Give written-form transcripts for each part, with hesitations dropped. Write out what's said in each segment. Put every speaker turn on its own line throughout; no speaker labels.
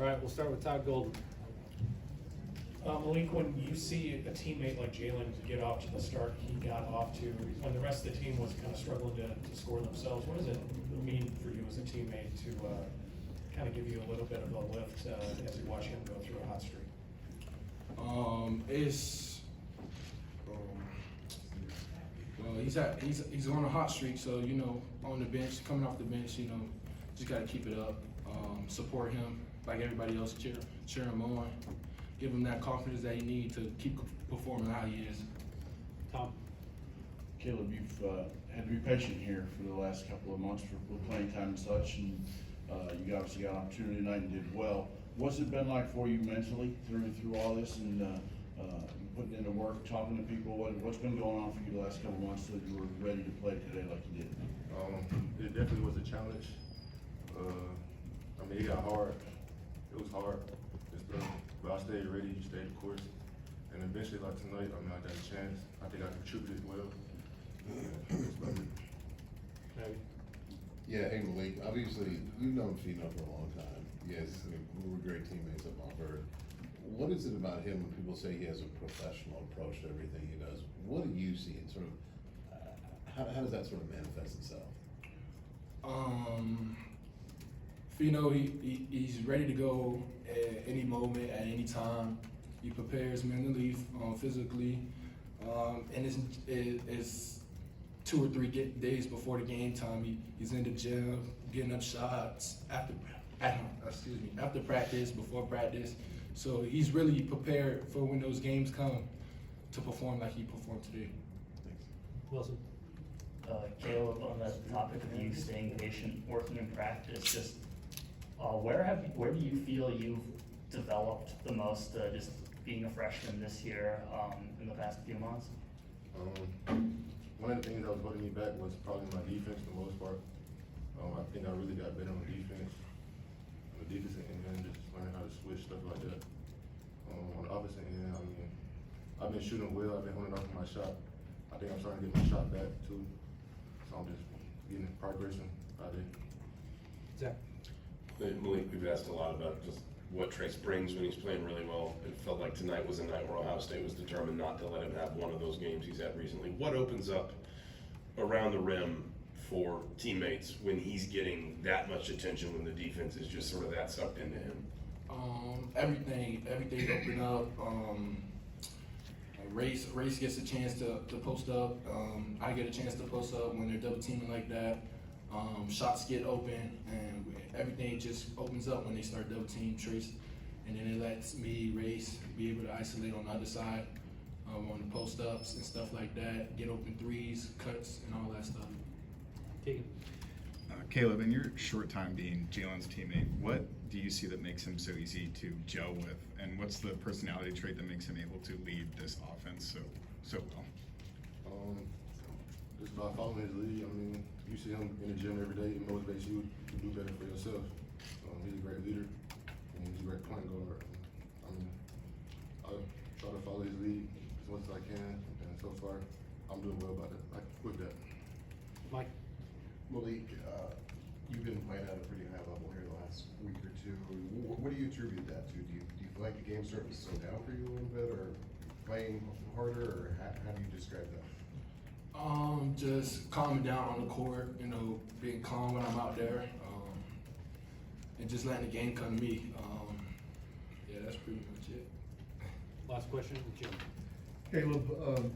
All right, we'll start with Todd Golden.
Malik, when you see a teammate like Jalen get off to the start he got off to, when the rest of the team was kind of struggling to score themselves, what does it mean for you as a teammate to kind of give you a little bit of a lift as you watch him go through a hot streak?
Well, he's on a hot streak, so you know, on the bench, coming off the bench, you know, just gotta keep it up, support him like everybody else, cheer him on, give him that confidence that he needs to keep performing how he is.
Tom.
Kaleb, you've had to be patient here for the last couple of months with playing time and such, and you obviously got an opportunity tonight and did well. What's it been like for you mentally through all this and putting into work, talking to people? What's been going on for you the last couple of months so that you were ready to play today like you did?
It definitely was a challenge. I mean, it got hard. It was hard, but I stayed ready, stayed the course, and eventually, like tonight, I mean, I got a chance. I think I contributed well.
Yeah, hey Malik, obviously you've known Fino for a long time. Yes, I mean, we were great teammates at Montverde. What is it about him when people say he has a professional approach to everything he does? What do you see in sort of, how does that sort of manifest itself?
Fino, he's ready to go at any moment, at any time. He prepares mentally, physically, and it's 2 or 3 days before the game time. He's in the gym, getting up shots after practice, before practice. So he's really prepared for when those games come to perform like he performed today.
Wilson.
Kaleb, on the topic of you staying patient, working in practice, just where do you feel you've developed the most, just being a freshman this year in the past few months?
One of the things that was holding me back was probably my defense for the most part. I think I really got better on defense. On the defensive end, just learning how to switch, stuff like that. On the opposite end, I mean, I've been shooting well, I've been holding off my shot. I think I'm starting to get my shot back too. So I'm just getting progression out there.
Zach.
Malik, we've asked a lot about just what Trace brings when he's playing really well. It felt like tonight was a night where Ohio State was determined not to let him have one of those games he's had recently. What opens up around the rim for teammates when he's getting that much attention, when the defense is just sort of that sucked into him?
Everything opened up. Race gets a chance to post up. I get a chance to post up when they're double teaming like that. Shots get open, and everything just opens up when they start double team Trace, and then it lets me, Race, be able to isolate on the other side on the post ups and stuff like that, get open threes, cuts, and all that stuff.
Keegan.
Kaleb, in your short time being Jalen's teammate, what do you see that makes him so easy to gel with, and what's the personality trait that makes him able to lead this offense so well?
Just by following his lead. I mean, you see him in the gym every day, it motivates you to do better for yourself. He's a great leader, and he's a great point guard. I mean, I try to follow his lead as much as I can, and so far, I'm doing well with that.
Mike.
Malik, you've been playing at a pretty high level here the last week or two. What do you attribute that to? Do you feel like the game's starting to slow down for you a little bit, or playing harder, or how do you describe that?
Just calming down on the court, you know, being calm when I'm out there, and just letting the game come to me. Yeah, that's pretty much it.
Last question, Jim.
Kaleb,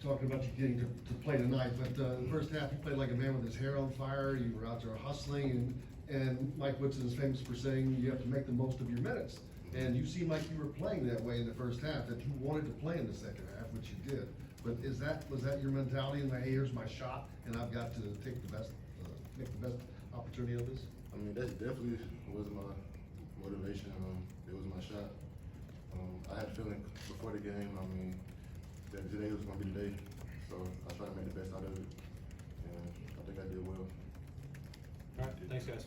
talking about you getting to play tonight, but the first half you played like a man with his hair on fire. You were out there hustling, and Mike Woodson is famous for saying you have to make the most of your minutes. And you seemed like you were playing that way in the first half, that you wanted to play in the second half, which you did. But was that your mentality? And hey, here's my shot, and I've got to take the best, make the best opportunity of this.
I mean, that definitely was my motivation. It was my shot. I had a feeling before the game, I mean, that today was going to be the day. So I tried to make the best out of it. And I think I did well.
All right, thanks guys.